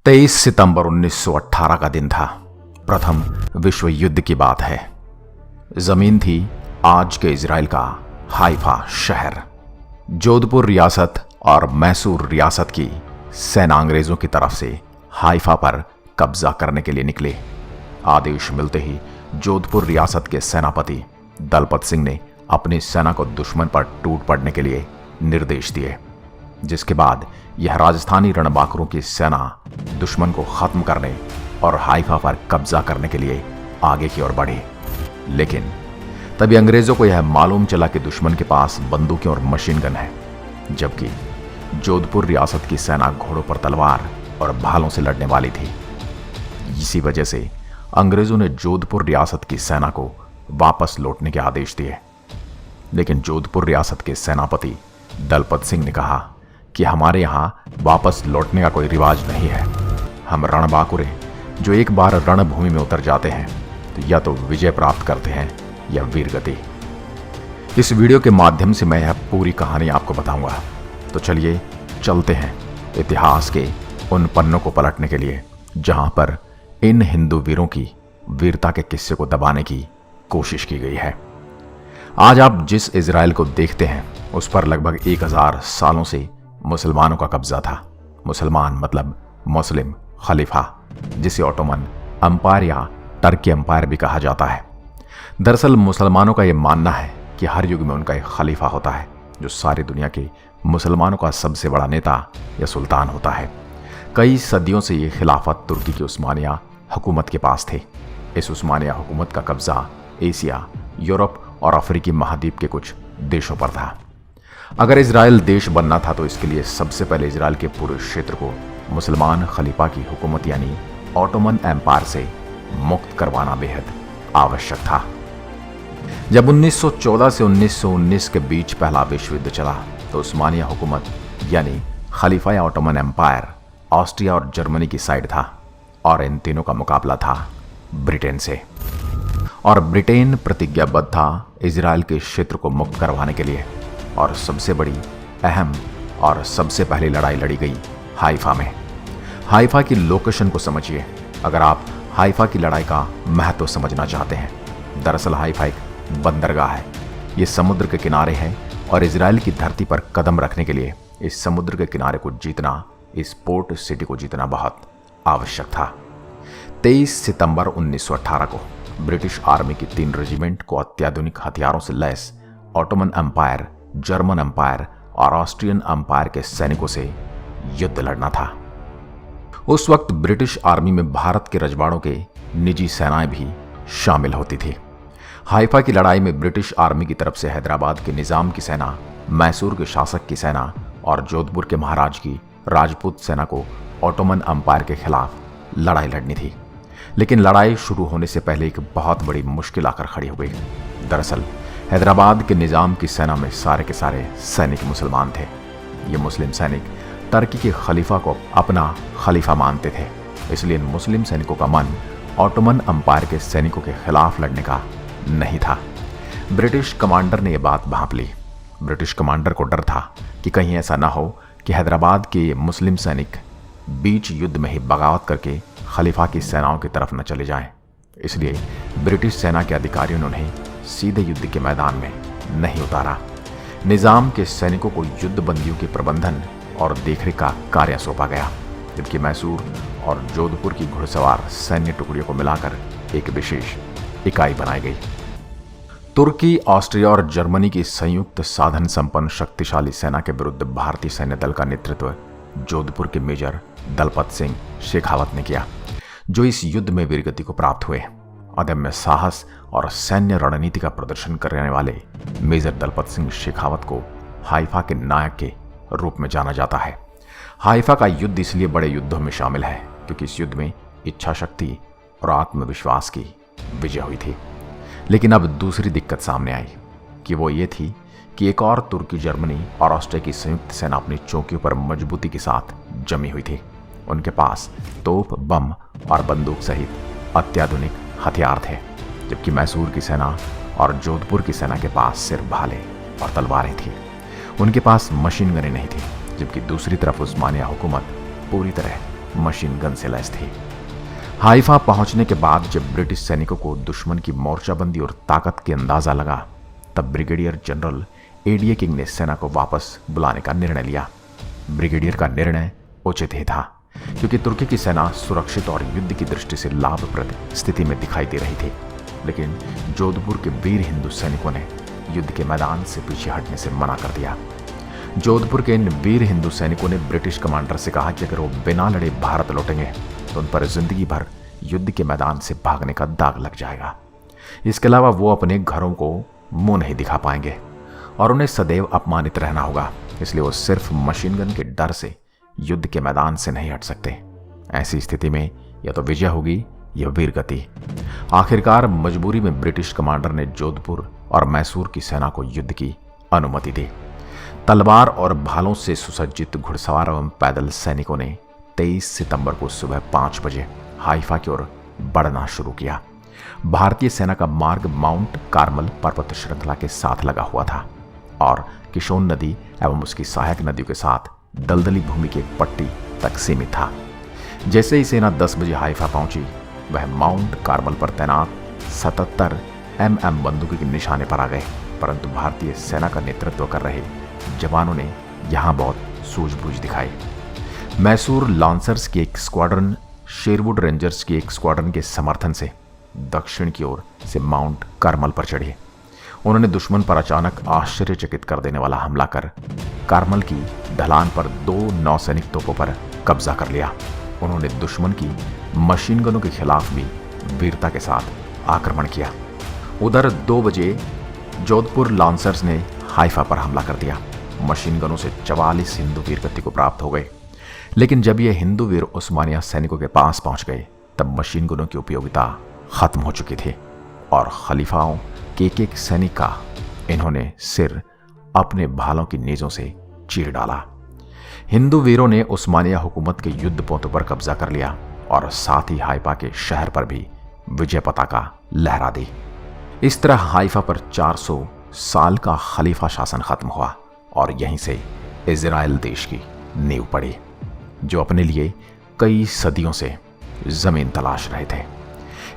23 सितंबर 1918 का दिन था। प्रथम विश्व युद्ध की बात है। जमीन थी आज के इजराइल का हाइफा शहर। जोधपुर रियासत और मैसूर रियासत की सेना अंग्रेजों की तरफ से हाइफा पर कब्जा करने के लिए निकले। आदेश मिलते ही जोधपुर रियासत के सेनापति दलपत सिंह ने अपनी सेना को दुश्मन पर टूट पड़ने के लिए निर्देश दिए, जिसके बाद यह राजस्थानी रणबांकुरों की सेना दुश्मन को खत्म करने और हाइफा पर कब्जा करने के लिए आगे की ओर बढ़ी। लेकिन तभी अंग्रेजों को यह मालूम चला कि दुश्मन के पास बंदूकें और मशीन गन है, जबकि जोधपुर रियासत की सेना घोड़ों पर तलवार और भालों से लड़ने वाली थी। इसी वजह से अंग्रेजों ने जोधपुर रियासत की सेना को वापस लौटने के आदेश दिए। लेकिन जोधपुर रियासत के सेनापति दलपत सिंह ने कहा कि हमारे यहाँ वापस लौटने का कोई रिवाज नहीं है। हम रणबांकुरे जो एक बार रणभूमि में उतर जाते हैं तो या तो विजय प्राप्त करते हैं या वीरगति। इस वीडियो के माध्यम से मैं यह पूरी कहानी आपको बताऊंगा। तो चलिए चलते हैं इतिहास के उन पन्नों को पलटने के लिए जहां पर इन हिंदू वीरों की वीरता के किस्से को दबाने की कोशिश की गई है। आज आप जिस इजराइल को देखते हैं उस पर लगभग 1000 सालों से मुसलमानों का कब्जा था। मुसलमान मतलब मुस्लिम खलीफा, जिसे ऑटोमन अंपायर या टर्की अंपायर भी कहा जाता है। दरअसल मुसलमानों का यह मानना है कि हर युग में उनका एक खलीफा होता है जो सारी दुनिया के मुसलमानों का सबसे बड़ा नेता या सुल्तान होता है। कई सदियों से ये खिलाफत तुर्की की उस्मानिया हुकूमत के पास थे। इस उस्मानिया हुकूमत का कब्जा एशिया, यूरोप और अफ्रीकी महाद्वीप के कुछ देशों पर था। अगर इजराइल देश बनना था तो इसके लिए सबसे पहले इजराइल के पूरे क्षेत्र को मुसलमान खलीफा की हुकूमत यानी ऑटोमन एम्पायर से मुक्त करवाना बेहद आवश्यक था। जब 1914 से 1919 के बीच पहला विश्व युद्ध चला तो उस्मानिया हुकूमत यानी खलीफा या ऑटोमन एम्पायर ऑस्ट्रिया और जर्मनी की साइड था और इन तीनों का मुकाबला था ब्रिटेन से। और ब्रिटेन प्रतिज्ञाबद्ध था इजराइल के क्षेत्र को मुक्त करवाने के लिए। और सबसे बड़ी, अहम और सबसे पहली लड़ाई लड़ी गई हाइफा में। हाइफा की लोकेशन को समझिए अगर आप हाइफा की लड़ाई का महत्व समझना चाहते हैं। दरअसल हाइफा एक बंदरगाह है। ये समुद्र के किनारे है और इजराइल की धरती पर कदम रखने के लिए इस समुद्र के किनारे को जीतना, इस पोर्ट सिटी को जीतना बहुत आवश्यक था। 23 सितंबर 1918 को ब्रिटिश आर्मी की 3 रेजिमेंट को अत्याधुनिक हथियारों से lace Ottoman empire, German empire और ऑस्ट्रियन एम्पायर के सैनिकों से युद्ध लड़ना था। उस वक्त ब्रिटिश आर्मी में भारत के रजवाड़ों के निजी सेनाएं भी शामिल होती थी। हाइफा की लड़ाई में ब्रिटिश आर्मी की तरफ से हैदराबाद के निजाम की सेना, मैसूर के शासक की सेना और जोधपुर के महाराज की राजपूत सेना को ऑटोमन एम्पायर के खिलाफ लड़ाई लड़नी थी। लेकिन लड़ाई शुरू होने से पहले एक बहुत बड़ी मुश्किल आकर खड़ी हो गई। दरअसल हैदराबाद के निजाम की सेना में सारे के सारे सैनिक मुसलमान थे। ये मुस्लिम सैनिक टर्की के खलीफा को अपना खलीफा मानते थे, इसलिए इन मुस्लिम सैनिकों का मन ऑटोमन एम्पायर के सैनिकों के खिलाफ लड़ने का नहीं था। ब्रिटिश कमांडर ने यह बात भांप ली। ब्रिटिश कमांडर को डर था कि कहीं ऐसा ना हो कि हैदराबाद के मुस्लिम सैनिक बीच युद्ध में ही बगावत करके खलीफा की सेनाओं की तरफ न चले जाएं। इसलिए ब्रिटिश सेना के अधिकारियों ने उन्हें सीधे युद्ध के मैदान में नहीं उतारा। निजाम के सैनिकों को युद्ध बंदियों के प्रबंधन और देखरेख का कार्य सौंपा गया, जबकि मैसूर और जोधपुर की घुड़सवार सैन्य टुकड़ियों को मिलाकर एक विशेष इकाई बनाई गई। तुर्की, ऑस्ट्रिया और जर्मनी की संयुक्त साधन संपन्न शक्तिशाली सेना के विरुद्ध भारतीय सैन्य दल का नेतृत्व जोधपुर के मेजर दलपत सिंह शेखावत ने किया, जो इस युद्ध में वीरगति को प्राप्त हुए। अदम्य साहस और सैन्य रणनीति का प्रदर्शन करने वाले मेजर दलपत सिंह शेखावत को हाइफा के नायक के रूप में जाना जाता है। हाइफा का युद्ध इसलिए बड़े युद्धों में शामिल है क्योंकि इस युद्ध में इच्छा शक्ति और आत्मविश्वास की विजय हुई थी। लेकिन अब दूसरी दिक्कत सामने आई कि वो ये थी कि एक और तुर्की, जर्मनी और ऑस्ट्रिया की संयुक्त सेना अपनी चौकियों पर मजबूती के साथ जमी हुई थी। उनके पास तोप, बम और बंदूक सहित अत्याधुनिक हथियार थे, जबकि मैसूर की सेना और जोधपुर की सेना के पास सिर्फ भाले और तलवारें थी। उनके पास मशीन गनें नहीं थी, जबकि दूसरी तरफ उस्मानिया हुकूमत पूरी तरह मशीन गन से लैस थी। हाइफा पहुंचने के बाद जब ब्रिटिश सैनिकों को दुश्मन की मोर्चाबंदी और ताकत के अंदाजा लगा, तब ब्रिगेडियर जनरल एडीए किंग ने सेना को वापस बुलाने का निर्णय लिया। ब्रिगेडियर का निर्णय उचित ही था, क्योंकि तुर्की की सेना सुरक्षित और युद्ध की दृष्टि से लाभप्रद स्थिति में दिखाई दे रही थी। लेकिन जोधपुर के वीर हिंदू सैनिकों ने युद्ध के मैदान से पीछे हटने से मना कर दिया। जोधपुर के इन वीर हिंदू सैनिकों ने ब्रिटिश कमांडर से कहा कि अगर वो बिना लड़े भारत लौटेंगे तो उन पर जिंदगी भर युद्ध के मैदान से भागने का दाग लग जाएगा। इसके अलावा वो अपने घरों को मुंह नहीं दिखा पाएंगे और उन्हें सदैव अपमानित रहना होगा। इसलिए वो सिर्फ मशीन गन के डर से युद्ध के मैदान से नहीं हट सकते। ऐसी स्थिति में या तो विजय होगी या वीरगति। आखिरकार मजबूरी में ब्रिटिश कमांडर ने जोधपुर और मैसूर की सेना को युद्ध की अनुमति दी। तलवार और भालों से सुसज्जित घुड़सवार एवं पैदल सैनिकों ने 23 सितंबर को सुबह 5 बजे हाइफा की ओर बढ़ना शुरू किया। भारतीय सेना का मार्ग माउंट कार्मल पर्वत श्रृंखला के साथ लगा हुआ था और किशोन नदी एवं उसकी सहायक नदियों के साथ दलदली भूमि की एक पट्टी तक सीमित था। जैसे ही सेना 10 बजे हाइफा पहुंची, वह माउंट कार्मल पर तैनात 77 mm बंदूकों के निशाने पर आ गए। परंतु भारतीय सेना का नेतृत्व कर रहे जवानों ने यहां बहुत सूझबूझ दिखाई। मैसूर लांसर्स की एक स्क्वाड्रन शेरवुड रेंजर्स की एक स्क्वाड्रन के समर्थन से दक्षिण की ओर से माउंट कार्मल पर चढ़े। उन्होंने दुश्मन पर अचानक आश्चर्यचकित कर देने वाला हमला कर कार्मल की ढलान पर 2 नौसैनिक तोपों पर कब्जा कर लिया। उन्होंने दुश्मन की मशीन गनों के खिलाफ भी वीरता के साथ आक्रमण किया। उधर 2 बजे जोधपुर लांसर्स ने हाइफा पर हमला कर दिया। मशीन गनों से 44 हिंदू वीरगति को प्राप्त हो गए। लेकिन जब ये हिंदू वीर उस्मानिया सैनिकों के पास पहुंच गए, तब मशीन गनों की उपयोगिता खत्म हो चुकी थी और खलीफाओं के एक सैनिक का इन्होंने सिर अपने भालों की नेजों से चीर डाला। हिंदू वीरों ने उस्मानिया हुकूमत के युद्ध पोतों पर कब्जा कर लिया और साथ ही हाइफा के शहर पर भी विजय पताका लहरा दी। इस तरह हाइफा पर 400 साल का खलीफा शासन खत्म हुआ और यहीं से इजराइल देश की नींव पड़ी, जो अपने लिए कई सदियों से जमीन तलाश रहे थे।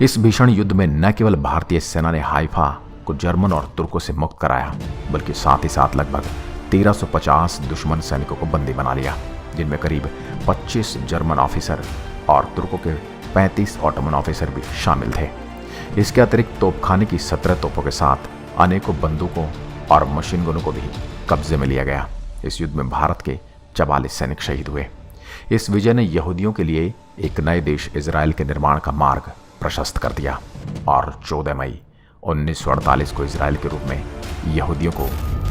इस भीषण युद्ध में न केवल भारतीय सेना ने हाइफा को जर्मन और तुर्कों से मुक्त कराया, बल्कि साथ ही साथ लगभग 1350 दुश्मन सैनिकों को बंदी बना लिया, जिनमें करीब 25 जर्मन ऑफिसर और तुर्कों के 35 ऑटोमन ऑफिसर भी शामिल थे। इसके अतिरिक्त तोपखाने की 17 तोपों के साथ अनेकों बंदूकों और मशीन गनों को भी कब्जे में लिया गया। इस युद्ध में भारत के 44 सैनिक शहीद हुए। इस विजय ने यहूदियों के लिए एक नए देश इजराइल के निर्माण का मार्ग प्रशस्त कर दिया और 14 मई 1948 को इजराइल के रूप में यहूदियों को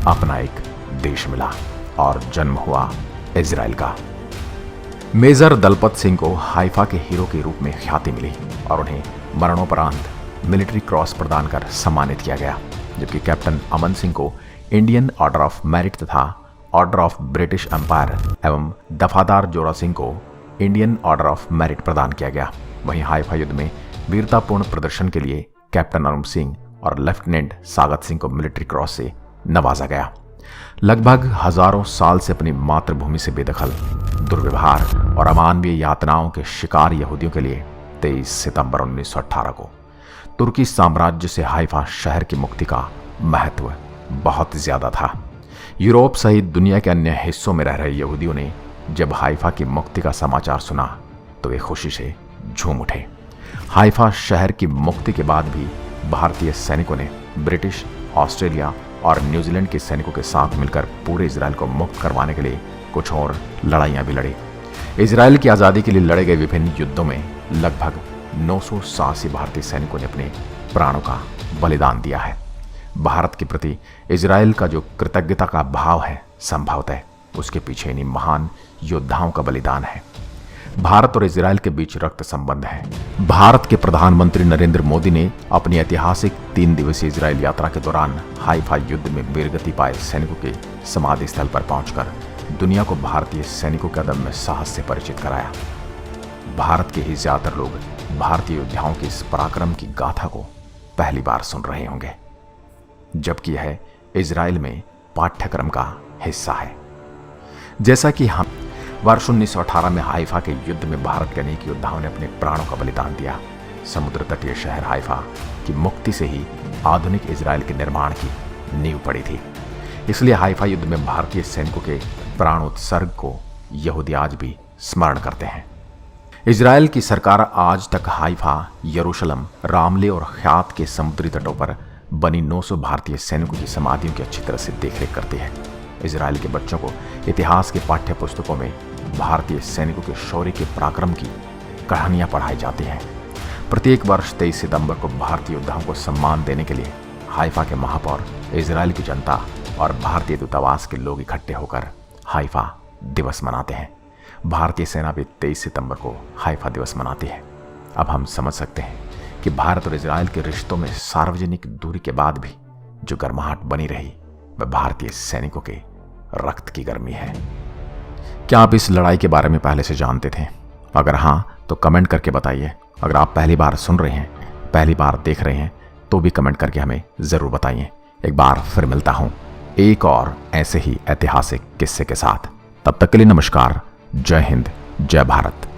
अपना एक देश मिला और जन्म हुआ इजराइल का। मेजर दलपत सिंह को हाइफा के हीरो के रूप में ख्याति मिली और उन्हें मरणोपरांत मिलिट्री क्रॉस प्रदान कर सम्मानित किया गया, जबकि कैप्टन अमन सिंह को इंडियन ऑर्डर ऑफ मेरिट तथा ऑर्डर ऑफ ब्रिटिश एम्पायर एवं दफादार जोरा सिंह को इंडियन ऑर्डर ऑफ मेरिट प्रदान किया गया। वहीं हाइफा युद्ध में वीरतापूर्ण प्रदर्शन के लिए कैप्टन अरुण सिंह और लेफ्टिनेंट सागत सिंह को मिलिट्री क्रॉस से नवाजा गया। लगभग हजारों साल से अपनी मातृभूमि से बेदखल, दुर्व्यवहार और अमानवीय यातनाओं के शिकार यहूदियों के लिए 23 सितंबर 1918 को तुर्की साम्राज्य से हाइफा शहर की मुक्ति का महत्व बहुत ज्यादा था। यूरोप सहित दुनिया के अन्य हिस्सों में रह रहे यहूदियों ने जब हाइफा की मुक्ति का समाचार सुना तो वे खुशी से झूम उठे। हाइफा शहर की मुक्ति के बाद भी भारतीय सैनिकों ने ब्रिटिश, ऑस्ट्रेलिया और न्यूजीलैंड के सैनिकों के साथ मिलकर पूरे इजराइल को मुक्त करवाने के लिए कुछ और लड़ाइयां भी लड़ी। इजराइल की आज़ादी के लिए लड़े गए विभिन्न युद्धों में लगभग 900 साहसी भारतीय सैनिकों ने अपने प्राणों का बलिदान दिया है। भारत के प्रति इजराइल का जो कृतज्ञता का भाव है, संभवतः उसके पीछे इन्हीं महान योद्धाओं का बलिदान है। भारत और इजराइल के बीच रक्त संबंध है। भारत के प्रधानमंत्री नरेंद्र मोदी ने अपनी ऐतिहासिक 3 दिवसीय इजराइल यात्रा के दौरान हाइफा युद्ध में वीरगति पाए सैनिकों के समाधि स्थल पर पहुंचकर दुनिया को भारतीय सैनिकों के अदम्य साहस से परिचित कराया। भारत के ही ज्यादातर लोग भारतीय योद्धाओं के इस पराक्रम की गाथा को पहली बार सुन रहे होंगे, जबकि यह इजराइल में पाठ्यक्रम का हिस्सा है। जैसा कि वर्ष 1918 में हाइफा के युद्ध में भारत के अनेक योद्धाओं ने अपने प्राणों का बलिदान दिया। समुद्र तटीय शहर हाइफा की मुक्ति से ही आधुनिक इजराइल के निर्माण की नींव पड़ी थी। इसलिए हाइफा युद्ध में भारतीय सैनिकों के प्राणोत्सर्ग को यहूदी आज भी स्मरण करते हैं। इजराइल की सरकार आज तक हाइफा, यरूशलेम, रामले और ख्यात के समुद्री तटों पर बनी 900 भारतीय सैनिकों की समाधियों की अच्छी तरह से देखरेख करती है। इजराइल के बच्चों को इतिहास के पाठ्य पुस्तकों में भारतीय सैनिकों के शौर्य के पराक्रम की कहानियां पढ़ाई जाती हैं। प्रत्येक वर्ष 23 सितंबर को भारतीय योद्धाओं को सम्मान देने के लिए हाइफा के महापौर, इजराइल की जनता और भारतीय दूतावास के लोग इकट्ठे होकर हाइफा दिवस मनाते हैं। भारतीय सेना भी 23 सितंबर को हाइफा दिवस मनाती है। अब हम समझ सकते हैं कि भारत और इजराइल के रिश्तों में सार्वजनिक दूरी के बाद भी जो गर्माहट बनी रही वह भारतीय सैनिकों के रक्त की गर्मी है। क्या आप इस लड़ाई के बारे में पहले से जानते थे? अगर हाँ तो कमेंट करके बताइए। अगर आप पहली बार सुन रहे हैं, पहली बार देख रहे हैं, तो भी कमेंट करके हमें जरूर बताइए। एक बार फिर मिलता हूं एक और ऐसे ही ऐतिहासिक किस्से के साथ। तब तक के लिए नमस्कार। जय हिंद, जय भारत।